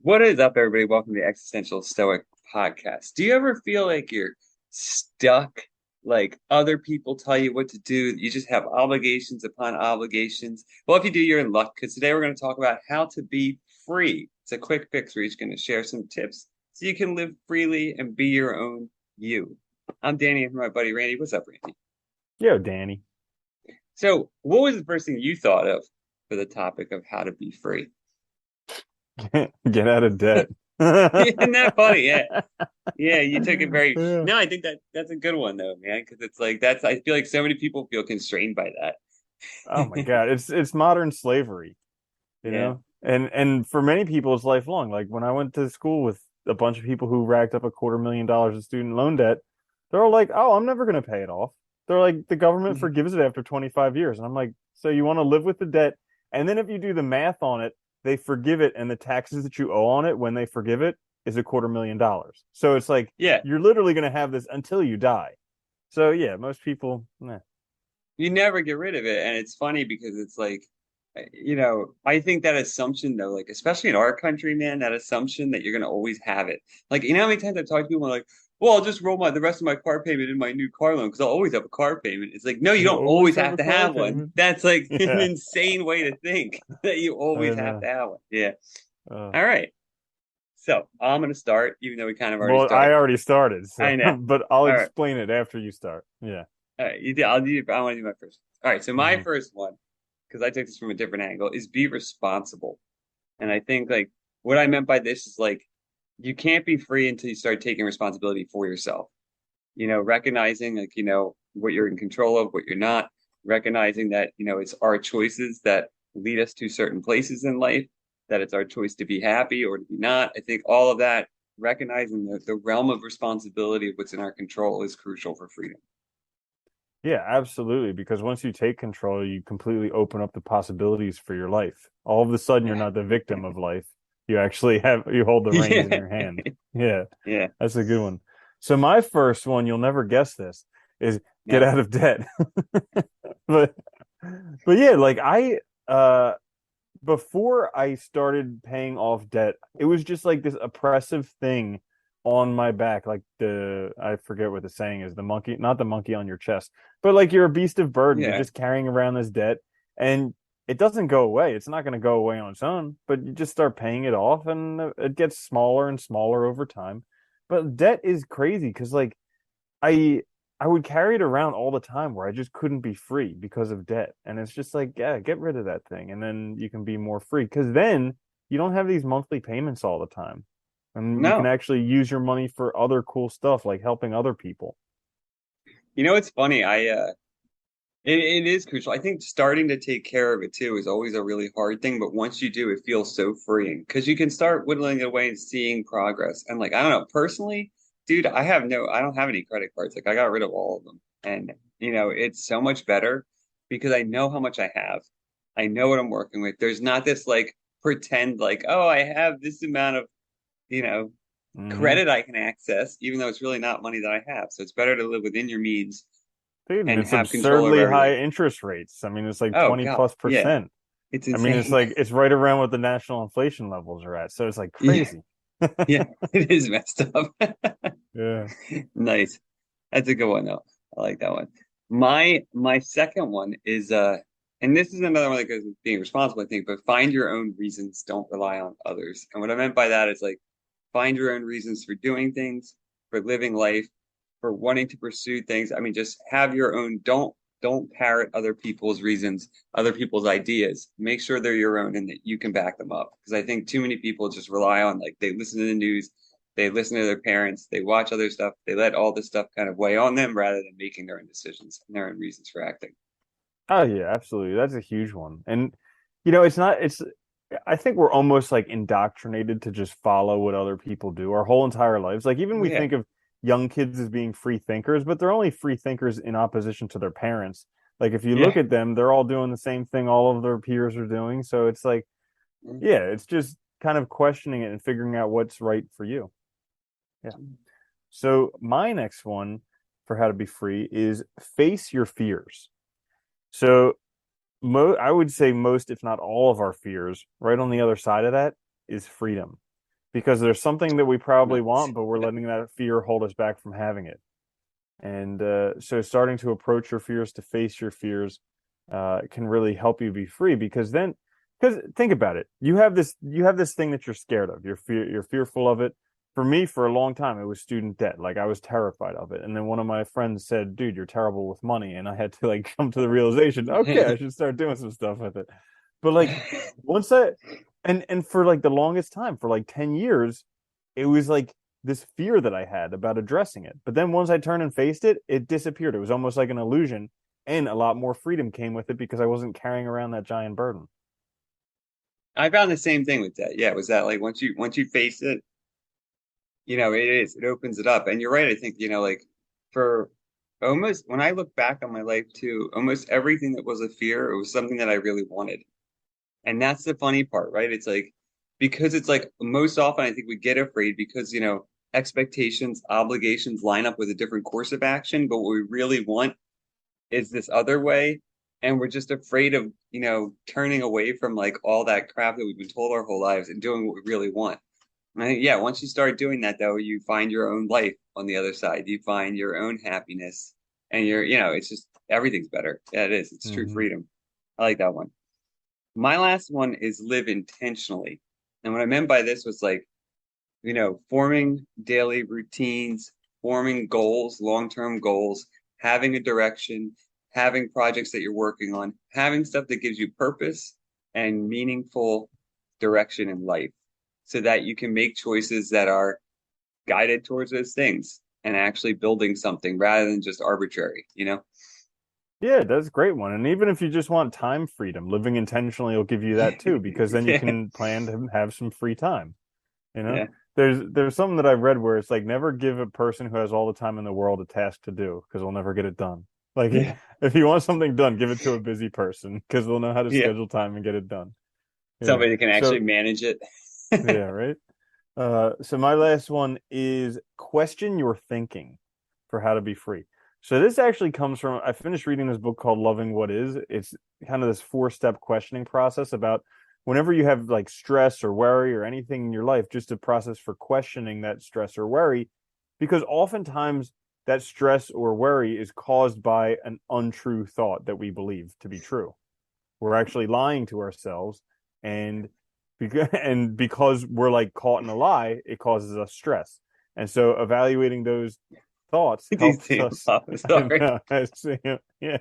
What is up, everybody? Welcome to the Existential Stoic Podcast. Do you ever feel like you're stuck? Like other people tell you what to do, you just have obligations upon obligations. Well, if you do, you're in luck because today we're going to talk about how to be free. It's a quick fix. We're each going to share some tips so you can live freely and be your own you. I'm Danny and my buddy Randy. What's up, Randy? Yo, Danny. So, what was the first thing you thought of for the topic of how to be free? Get out of debt. Isn't that funny? Yeah. Yeah, you took it very. Yeah. No, I think that's a good one though, man, because it's like that's. I feel like so many people feel constrained by Oh my that. God. It's modern slavery, you Yeah. know? And for many people it's lifelong. Like when I went to school with a bunch of people who racked up $250,000 in student loan debt, they're all like, "Oh, I'm never gonna pay it off." They're like, the government forgives it after 25 years. And I'm like, so you want to live with the debt? And then if you do the math on it, they forgive it, and the taxes that you owe on it when they forgive it is $250,000. So it's like Yeah, you're literally gonna have this until you die. So yeah, most people, nah. you never get rid of it, and it's funny because it's like, I think that assumption though, like especially in our country, man, that assumption that you're gonna always have it. Like, you know how many times I've talked to people like, well, I'll just roll the rest of my car payment in my new car loan because I'll always have a car payment. It's like, no, you You don't always always have have a to car have one. payment. That's like an Yeah, insane way to think that you I always have to know. have one. Yeah. Uh, All right. So I'm gonna start, even though we kind of already well, I started. already started, so I know. but I'll All right. explain it after you start. Yeah. All right. You did. I'll do. I want to do my first. All right. So my Hmm. first one, because I took this from a different angle, is be responsible. And I think like what I meant by this is like you can't be free until you start taking responsibility for yourself. Recognizing like what you're in control of, what you're not. Recognizing that it's our choices that lead us to certain places in life. That it's our choice to be happy or to be not. I think all of that, recognizing the realm of responsibility of what's in our control is crucial for freedom. Yeah, absolutely. Because once you take control, you completely open up the possibilities for your life. All of a sudden, you're Yeah. not the victim of life. You hold the reins in Yeah. your hand. Yeah, Yeah. that's a good one. So my first one, you'll never guess this, is get No. out of debt. But but yeah, like uh before I started paying off debt, it was just like this oppressive thing on my back. Like I forget what the saying is, the monkey, not the monkey on your chest, but like you're a beast of burden. You're Yeah. just carrying around this debt and it doesn't go away. It's not going to go away on its own, but you just start paying it off and it gets smaller and smaller over time. But debt is crazy because like I I would carry it around all the time where I just couldn't be free because of debt. And it's just like, yeah, get rid of that thing and then you can be more free because then you don't have these monthly payments all the time. And you can No. actually use your money for other cool stuff like helping other people. It's funny. It is crucial. I think starting to take care of it too is always a really hard thing, but once you do, it feels so freeing because you can start whittling it away and seeing progress. And like, I don't know, personally, dude, I don't have any credit cards. Like, I got rid of all of them. And, it's so much better because I know how much I have. I know what I'm working with. There's not this like pretend like, oh, I have this amount of, you know, Hmm. credit I can access, even though it's really not money that I have. So it's better to live within your means Dude, and and it's have control over absurdly high everything. interest rates. I mean, it's like Oh 20 God, plus yeah, percent. it's I mean, it's insane. like it's right around what the national inflation levels are at. So it's like Yeah, crazy. yeah, it is messed up. Yeah. Nice. That's a good one though. I like that one. My second one is and this is another one that goes with being responsible, I think, but find your own reasons, don't rely on others. And what I meant by that is like find your own reasons for doing things, for living life, for wanting to pursue things. I mean, just have your own. Don't parrot other people's reasons, other people's ideas. Make sure they're your own and that you can back them up. Because I think too many people just rely on like they listen to the news, they listen to their parents, they watch other stuff, they let all this stuff kind of weigh on them rather than making their own decisions and their own reasons for acting. Oh yeah, absolutely. That's a huge one. And it's not it's I think we're almost like indoctrinated to just follow what other people do our whole entire lives. Like even we Yeah, think of young kids as being free thinkers, but they're only free thinkers in opposition to their parents. Like if you look yeah. at them, they're all doing the same thing all of their peers are doing. So it's like, yeah, it's just kind of questioning it and figuring out what's right for you. Yeah. So my next one for how to be free is face your fears. So I would say most, if not all of our fears, right on the other side of that is freedom. because there's something that we probably Nice. want, but we're letting that fear hold us back from having it. And so starting to approach your fears, to face your fears, can really help you be free because think about it. You have this thing that you're scared of. You're fearful of it. For me, for a long time, it was student debt. Like I was terrified of it. And then one of my friends said, dude, you're terrible with money. And I had to like come to the realization, okay, I should start doing some stuff with it. But like once I and for like the longest time, for like 10 years, it was like this fear that I had about addressing it. But then once I turned and faced it, it disappeared. It was almost like an illusion, and a lot more freedom came with it because I wasn't carrying around that giant burden. I found the same thing with that. Yeah, it was that like once you face it, it opens it up. And you're right, I think, like for almost when I look back on my life too, almost everything that was a fear, it was something that I really wanted. And that's the funny part, right? It's like because it's like most often I think we get afraid because, expectations, obligations line up with a different course of action, but what we really want is this other way. And we're just afraid of, turning away from like all that crap that we've been told our whole lives and doing what we really want. And yeah, once you start doing that though, you find your own life on the other side. You find your own happiness and it's just everything's better. Yeah, it is. It's true Mm-hmm. freedom. I like that one. My last one is live intentionally. And what I meant by this was like, forming daily routines, forming goals, long-term goals, having a direction, having projects that you're working on, having stuff that gives you purpose and meaningful direction in life so that you can make choices that are guided towards those things and actually building something rather than just arbitrary. Yeah, that's a great one. And even if you just want time freedom, living intentionally will give you that too, because then you Yeah, can plan to have some free time. You know, yeah, there's something that I've read where it's like never give a person who has all the time in the world a task to do because they'll never get it done. Like yeah, if you want something done, give it to a busy person because they'll know how to yeah. schedule time and get it done. Yeah. Somebody that can actually So manage it. yeah, right. So my last one is question your thinking for how to be free. So this actually comes from I finished reading this book called Loving What Is. It's kind of this four-step questioning process about whenever you have like stress or worry or anything in your life, just a process for questioning that stress or worry, because oftentimes that stress or worry is caused by an untrue thought that we believe to be true. We're actually lying to ourselves, and because we're like caught in a lie, it causes us stress. And so evaluating those thoughts These helps two, us. Papa, I sorry. know, I see, yeah.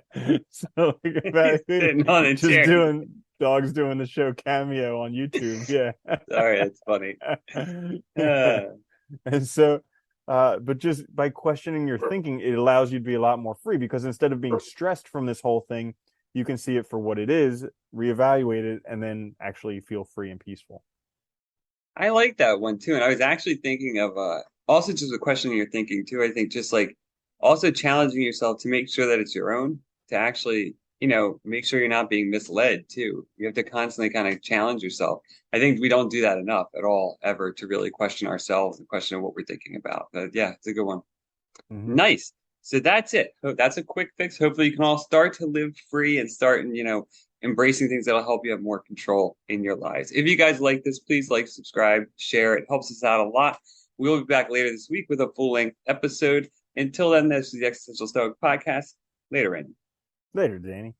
So like He's evaluating, sitting on a just chair. doing dogs doing the show cameo on YouTube. Yeah. Sorry, it's funny. Yeah. Uh, And so, but just by questioning your thinking, it allows you to be a lot more free because instead of being stressed from this whole thing, you can see it for what it is, reevaluate it, and then actually feel free and peaceful. I like that one too. And I was actually thinking of also just a question you're thinking too. I think just like also challenging yourself to make sure that it's your own, to actually, make sure you're not being misled too. You have to constantly kind of challenge yourself. I think we don't do that enough at all, ever, to really question ourselves and question what we're thinking about. But yeah, it's a good one. Mm-hmm. Nice. So that's it. That's a quick fix. Hopefully, you can all start to live free and start, embracing things that'll help you have more control in your lives. If you guys like this, please like, subscribe, share. It helps us out a lot. We'll be back later this week with a full-length episode. Until then, this is the Existential Stoic Podcast. Later, Randy. Later, Danny.